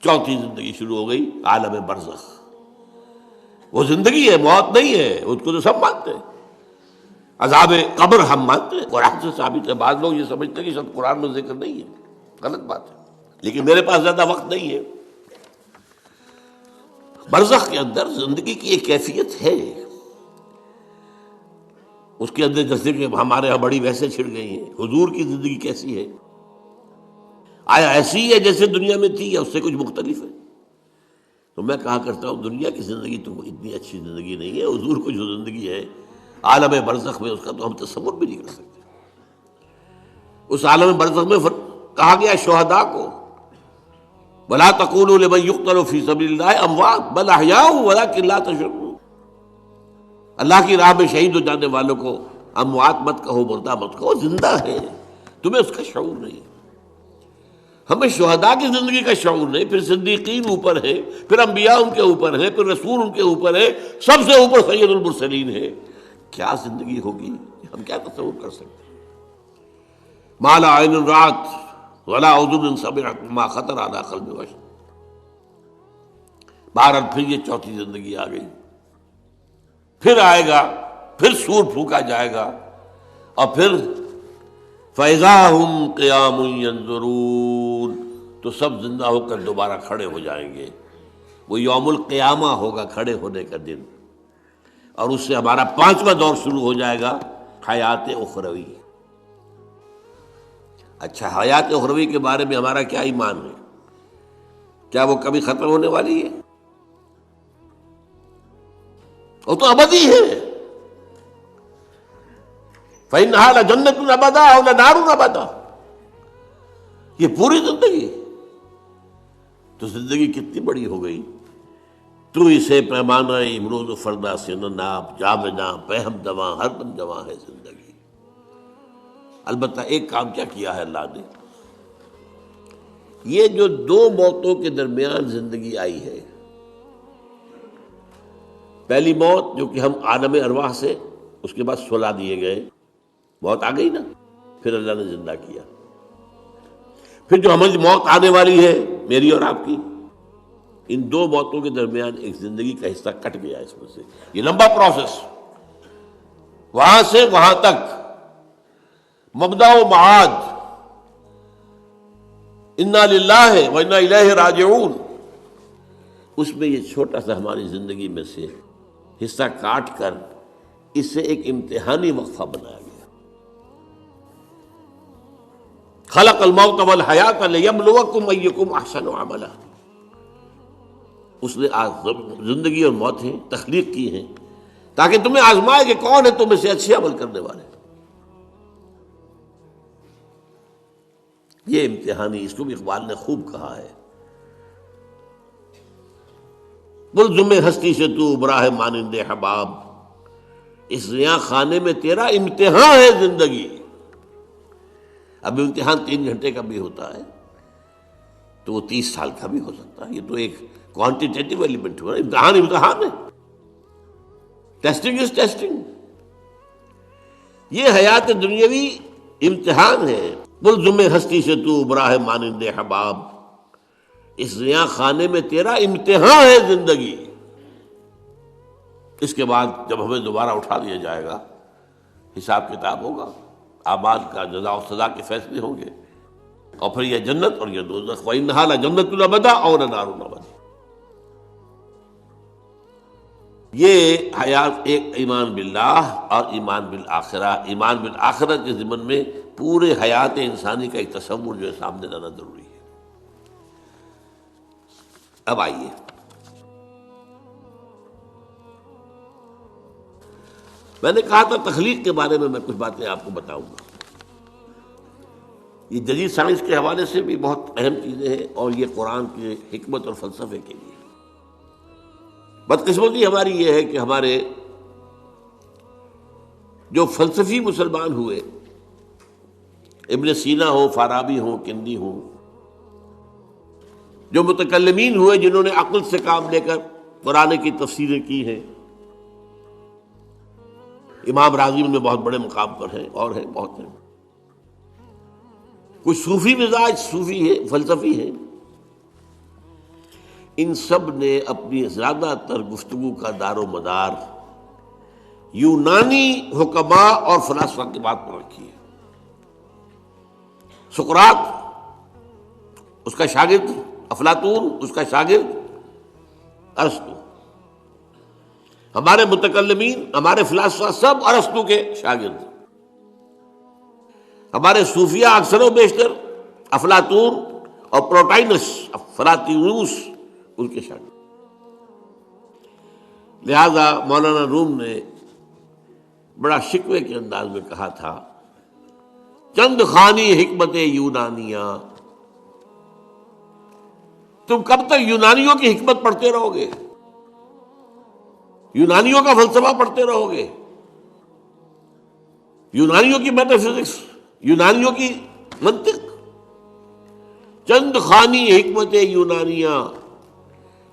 چوتھی زندگی شروع ہو گئی، عالم برزخ۔ وہ زندگی ہے، موت نہیں ہے، اس کو تو سب مانتے ہیں۔ عذاب قبر ہم مانتے ہیں، قرآن سے ثابت ہے۔ بعض لوگ یہ سمجھتے ہیں کہ شاید قرآن میں ذکر نہیں ہے، غلط بات ہے، لیکن میرے پاس زیادہ وقت نہیں ہے۔ برزخ کے اندر زندگی کی ایک کیفیت ہے، اس کے اندر جیسے کہ ہمارے یہاں بڑی ویسے چھڑ گئی ہیں۔ حضور کی زندگی کیسی ہے؟ آیا ایسی ہے جیسے دنیا میں تھی یا اس سے کچھ مختلف ہے؟ تو میں کہا کرتا ہوں دنیا کی زندگی تو اتنی اچھی زندگی نہیں ہے، حضور کو جو زندگی ہے عالم برزخ میں، اس کا تو ہم تصور بھی نہیں کر سکتے۔ اس عالم برزخ میں کہا گیا شہداء کو وَلَا تَقُولُوا لِمَن يُقْتَلُ فِي سَبِيلِ اللَّهِ أَمْوَاتٌ بَلْ أَحْيَاءٌ وَلَٰكِن لَا تَشْعُرُونَ۔ اللہ کی راہ میں شہید ہو جانے والوں کو اموات مت کہو، مردہ مت کہو، زندہ ہے، تمہیں اس کا شعور نہیں۔ ہمیں شہداء کی زندگی کا شعور نہیں، پھر صدیقین اوپر ہے، پھر انبیاء ان کے اوپر ہے، پھر رسول ان کے اوپر ہے، سب سے اوپر سید المرسلین ہے۔ کیا زندگی ہوگی، ہم کیا تصور کر سکتے ہیں؟ ما لا عین رأت ولا اذن سمعت ما خطر علی قلب بشر۔ بہرحال پھر یہ چوتھی زندگی آ گئی، پھر آئے گا، پھر سور پھونکا جائے گا، اور پھر فَإِذَا هُمْ قِيَامٌ يَنظُرُونَ، تو سب زندہ ہو کر دوبارہ کھڑے ہو جائیں گے۔ وہ یوم القیامہ ہوگا، کھڑے ہونے کا دن، اور اس سے ہمارا پانچواں دور شروع ہو جائے گا، حیات اخروی۔ اچھا، حیات اخروی کے بارے میں ہمارا کیا ایمان ہے؟ کیا وہ کبھی ختم ہونے والی ہے؟ وہ تو ابدی ہے۔ فَإِنَّهَا لَجَنَّةٌ أَبَدًا أَوْ لَنَارٌ أَبَدًا۔ یہ پوری زندگی تو زندگی کتنی بڑی ہو گئی۔ تو اسے پیمانہ امروز و فردا سے نہ ناپ، جام جاں پہم دواں ہر دم جواں ہے زندگی۔ البتہ ایک کام کیا کیا ہے اللہ نے، یہ جو دو موتوں کے درمیان زندگی آئی ہے، پہلی موت جو کہ ہم عالم ارواح سے، اس کے بعد سلا دیے گئے، موت آ گئی نا، پھر اللہ نے زندہ کیا۔ پھر جو ہماری موت آنے والی ہے، میری اور آپ کی، ان دو موتوں کے درمیان ایک زندگی کا حصہ کٹ گیا اس میں سے۔ یہ لمبا پروسیس، وہاں سے وہاں تک، مبدأ و معاد، انا للہ و انا الیہ راجعون، اس میں یہ چھوٹا سا ہماری زندگی میں سے حصہ کاٹ کر اس سے ایک امتحانی وقفہ بنایا گیا۔ خلق الموت والحیات لیبلوکم ایکم احسن عملا۔ اس نے زندگی اور موتیں تخلیق کی ہیں تاکہ تمہیں آزمائے کہ کون ہے تم میں سے اچھے عمل کرنے والے۔ یہ امتحانی، اس کو بھی اقبال نے خوب کہا ہے، ملزم ہستی سے تو ابرا ہے مانند حباب، اس زیاں خانے میں تیرا امتحان ہے زندگی۔ اب امتحان 3 گھنٹے کا بھی ہوتا ہے تو وہ 30 سال کا بھی ہو سکتا ہے۔ یہ تو ایک کوانٹیٹیٹیو ایلیمنٹ ہوا، امتحان امتحان ہے، ٹیسٹنگ از ٹیسٹنگ۔ یہ حیات دنیاوی امتحان ہے، ملزم ہستی سے تو ابرا ہے مانند حباب، اس زیاں خانے میں تیرا امتحان ہے زندگی۔ اس کے بعد جب ہمیں دوبارہ اٹھا دیا جائے گا، حساب کتاب ہوگا، اعمال کا جزا و سزا کے فیصلے ہوں گے، اور پھر یہ جنت اور یہ دوزخ۔ وَإِنَّهَا لَجَنَّةٌ أَبَدًا أَوْ لَنَارٌ أَبَدًا۔ یہ حیات ایک ایمان باللہ اور ایمان بالآخرہ، ایمان بالآخرہ کے ضمن میں پورے حیات انسانی کا ایک تصور جو ہے سامنے لانا ضروری ہے۔ اب آئیے، میں نے کہا تھا تخلیق کے بارے میں کچھ باتیں آپ کو بتاؤں گا۔ یہ جدید سائنس کے حوالے سے بھی بہت اہم چیزیں ہیں، اور یہ قرآن کی حکمت اور فلسفے کے لیے۔ بدقسمتی ہماری یہ ہے کہ ہمارے جو فلسفی مسلمان ہوئے، ابن سینا ہو، فارابی ہو، کندی ہو، جو متکلمین ہوئے جنہوں نے عقل سے کام لے کر قرآن کی تفسیریں کی ہیں، امام راضی ان میں بہت بڑے مقام پر ہیں، اور ہیں بہت ہیں، کچھ صوفی مزاج صوفی ہے، فلسفی ہے، ان سب نے اپنی زیادہ تر گفتگو کا دار و مدار یونانی حکماء اور فلاسفہ کی بات پر رکھی ہے۔ سقراط اس کا شاگرد، افلاطون اس کا شاگرد، ارسطو۔ ہمارے متکلمین، ہمارے فلاسفہ سب ارسطو کے شاگرد۔ ہمارے صوفیہ اکثر و بیشتر افلاطون اور پروٹائنس، فلاطینوس ان کے شاگرد۔ لہذا مولانا روم نے بڑا شکوے کے انداز میں کہا تھا، چند خوانی حکمت یونانیہ، تم کب تک یونانیوں کی حکمت پڑھتے رہو گے، یونانیوں کا فلسفہ پڑھتے رہو گے، یونانیوں کی میٹا فزکس، یونانیوں کی منطق؟ چند خوانی حکمت یونانیہ،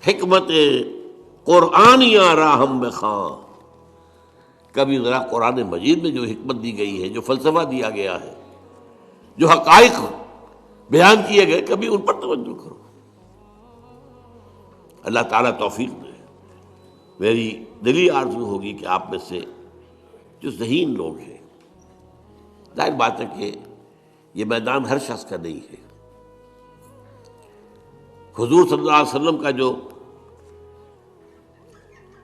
حکمت قرآنیہ راہم میں خاں۔ کبھی ذرا قرآن مجید میں جو حکمت دی گئی ہے، جو فلسفہ دیا گیا ہے، جو حقائق بیان کیے گئے، کبھی ان پر توجہ کرو۔ اللہ تعالیٰ توفیق دے۔ میری دلی آرزو ہوگی کہ آپ میں سے جو ذہین لوگ ہیں، ظاہر بات ہے کہ یہ میدان ہر شخص کا نہیں ہے۔ حضور صلی اللہ علیہ وسلم کا جو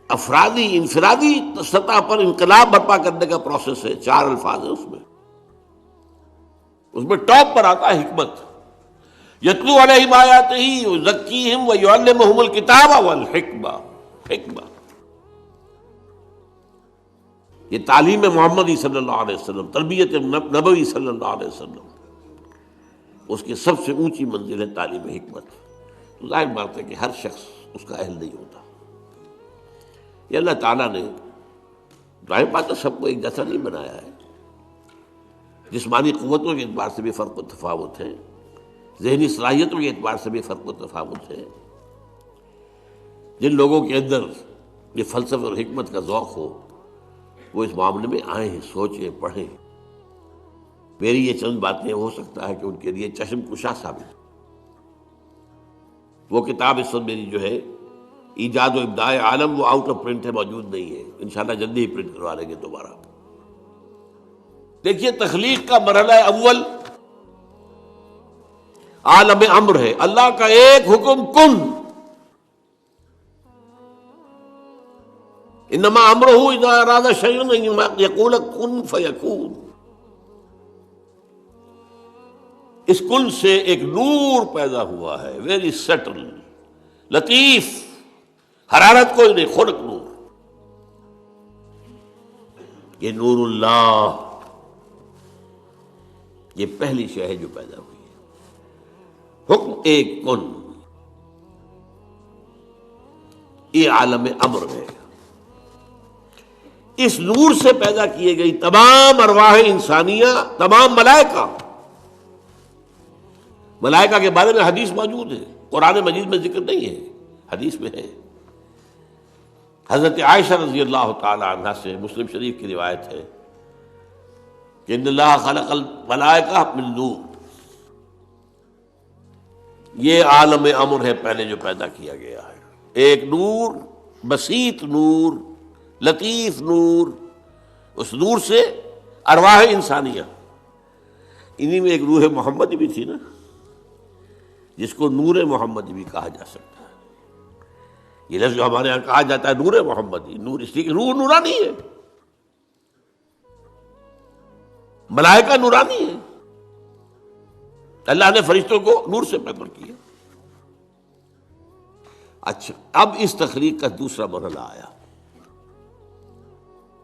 افرادی انفرادی سطح پر انقلاب برپا کرنے کا پروسیس ہے، 4 الفاظ ہیں اس میں ٹاپ پر آتا ہے حکمت۔ یتلو علیہم آیاتہ یزکیہم ویعلمہم الکتاب والحکمہ۔ حکمہ یہ تعلیم محمدی صلی اللہ علیہ وسلم، تربیت نبوی صلی اللہ علیہ وسلم، اس کی سب سے اونچی منزل ہے تعلیم حکمت۔ تو ظاہر بات ہے کہ ہر شخص اس کا اہل نہیں ہوتا۔ یہ اللہ تعالیٰ نے ظاہر بات ہے سب کو ایک جیسا نہیں بنایا ہے۔ جسمانی قوتوں کے اعتبار سے بھی فرق و تفاوت ہے، ذہنی صلاحیتوں کے اعتبار سے بھی فرق و تفاوت ہے۔ جن لوگوں کے اندر یہ فلسفہ اور حکمت کا ذوق ہو، وہ اس معاملے میں آئیں، سوچیں، پڑھیں۔ میری یہ چند باتیں ہو سکتا ہے کہ ان کے لیے چشم کشا ثابت۔ وہ کتاب اس وقت میری جو ہے ایجاد و ابداع عالم، وہ آؤٹ آف پرنٹ ہے، موجود نہیں ہے، انشاءاللہ جلدی ہی پرنٹ کروا لیں گے دوبارہ۔ دیکھیے تخلیق کا مرحلہ اول عالم امر ہے، اللہ کا ایک حکم کن، انما امرہ اذا اراد شیئا ان یقول کن فیکون۔ اس کن سے ایک نور پیدا ہوا ہے، ویری سٹل، لطیف، حرارت کوئی نہیں، خلق نور۔ یہ نور اللہ، یہ پہلی شے ہے جو پیدا ہوئی ہے۔ حکم ایک کن، یہ عالم امر ہے۔ اس نور سے پیدا کیے گئی تمام ارواح انسانیہ، تمام ملائکہ۔ ملائکہ کے بارے میں حدیث موجود ہے، قرآن مجید میں ذکر نہیں ہے، حدیث میں ہے۔ حضرت عائشہ رضی اللہ تعالی عنہا سے مسلم شریف کی روایت ہے کہ ان اللہ خلق الملائکہ من نور۔ یہ عالم امر ہے پہلے جو پیدا کیا گیا ہے، ایک نور، بسیط نور، لطیف نور۔ اس نور سے ارواح انسانیہ، انہی میں ایک روح محمدی بھی تھی نا، جس کو نور محمدی بھی کہا جا سکتا ہے۔ یہ لفظ جو ہمارے یہاں کہا جاتا ہے نور محمدی، نور اس لیے کہ روح نورانی ہے، ملائکہ نورانی ہے، اللہ نے فرشتوں کو نور سے پیدا کیا۔ اچھا، اب اس تخلیق کا دوسرا مرحلہ آیا۔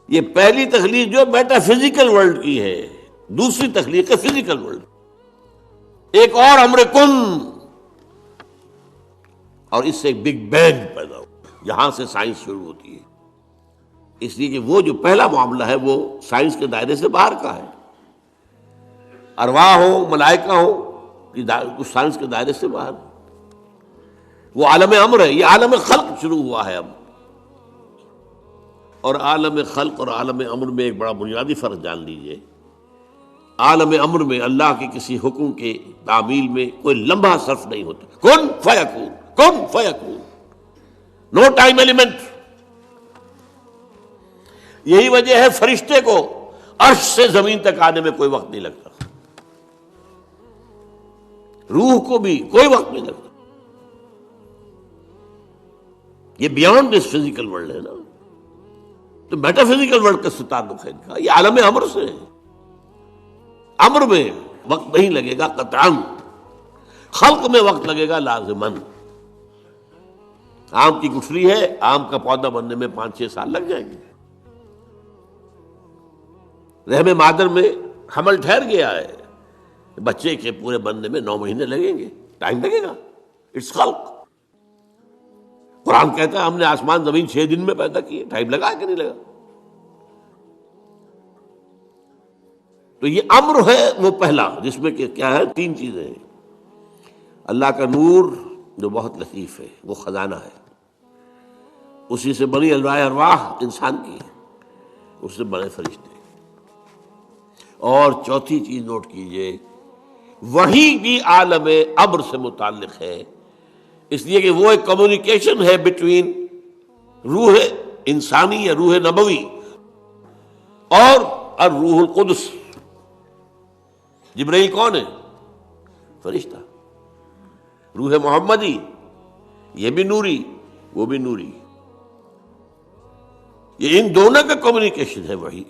یہ پہلی تخلیق جو میٹا فزیکل ورلڈ کی ہے، دوسری تخلیق ہے فزیکل ورلڈ۔ ایک اور امر کن، اور اس سے ایک بگ بینگ پیدا ہو، یہاں سے سائنس شروع ہوتی ہے۔ اس لیے کہ وہ جو پہلا معاملہ ہے وہ سائنس کے دائرے سے باہر کا ہے، ارواح ہو، ملائکہ ہو، کچھ سائنس کے دائرے سے باہر، وہ عالم امر ہے۔ یہ عالم خلق شروع ہوا ہے اب، اور عالم خلق اور عالم امر میں ایک بڑا بنیادی فرق جان لیجئے۔ عالم امر میں اللہ کے کسی حکم کے تعمیل میں کوئی لمحہ صرف نہیں ہوتا، کن فیکون، کن فیکون۔ نو ٹائم ایلیمنٹ. یہی وجہ ہے فرشتے کو عرش سے زمین تک آنے میں کوئی وقت نہیں لگتا، روح کو بھی کوئی وقت نہیں لگتا. یہ بیانڈ دس فزیکل ورلڈ ہے نا. تو میٹا فزیکل ورلڈ کا سے تعلق ہے ان کا، یہ عالم امر سے ہے. امر میں وقت نہیں لگے گا قطعاً، خلق میں وقت لگے گا لازماً. آم کی گٹھلی ہے، آم کا پودا بننے میں 5-6 سال لگ جائیں گے. رحم مادر میں حمل ٹھہر گیا ہے، بچے کے پورے بننے میں 9 مہینے لگیں گے، ٹائم لگے گا. اٹس خلق. قرآن کہتا ہے ہم نے آسمان زمین 6 دن میں پیدا کیے، ٹائم لگا کہ نہیں لگا؟ تو یہ امر ہے وہ پہلا، جس میں کہ کیا ہے 3 چیزیں ہیں. اللہ کا نور جو بہت لطیف ہے، وہ خزانہ ہے، اسی سے بنی ارواح انسان کی، اس سے بنے فرشتے. اور چوتھی چیز نوٹ کیجئے، وہی بھی عالم امر سے متعلق ہے، اس لیے کہ وہ ایک کمیونیکیشن ہے بٹوین روح انسانی یا روح نبوی اور الروح القدس. جبرائیل کون ہے؟ فرشتہ. روح محمدی یہ بھی نوری، وہ بھی نوری. یہ ان دونوں کا کمیونیکیشن ہے وہی.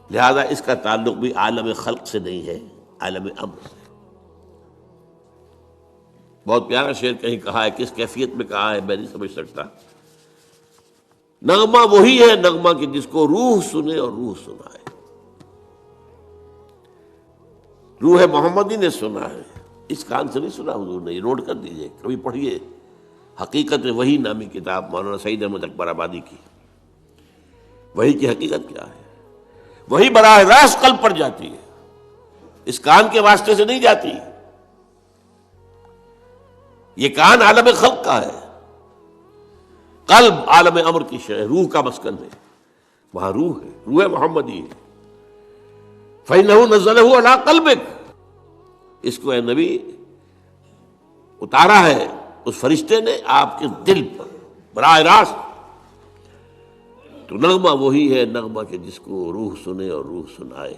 لہذا اس کا تعلق بھی عالم خلق سے نہیں ہے، عالم امر سے. بہت پیارا شعر کہیں کہا ہے، کس کیفیت میں کہا ہے میں نہیں سمجھ سکتا. نغمہ وہی ہے نغمہ کہ جس کو روح سنے اور روح سنائے. روح محمدی نے سنا ہے، اس کان سے نہیں سنا حضور نے. یہ نوٹ کر دیجئے، کبھی پڑھیے حقیقت وحی نامی کتاب مولانا سعید احمد اکبر آبادی کی. وحی کی حقیقت کیا ہے؟ وہی براہ راست قلب پر جاتی ہے، اس کان کے واسطے سے نہیں جاتی. یہ کان عالم خلق کا ہے، قلب عالم امر کی شے، روح کا مسکن ہے. وہاں روح ہے، روح محمدی ہے. فَإِنَّهُ نَزَّلَهُ عَلَىٰ قَلْبِكَ، اس کو اے نبی اتارا ہے اس فرشتے نے آپ کے دل پر براہ راست. تو نغمہ وہی ہے نغمہ کہ جس کو روح سنے اور روح سنائے.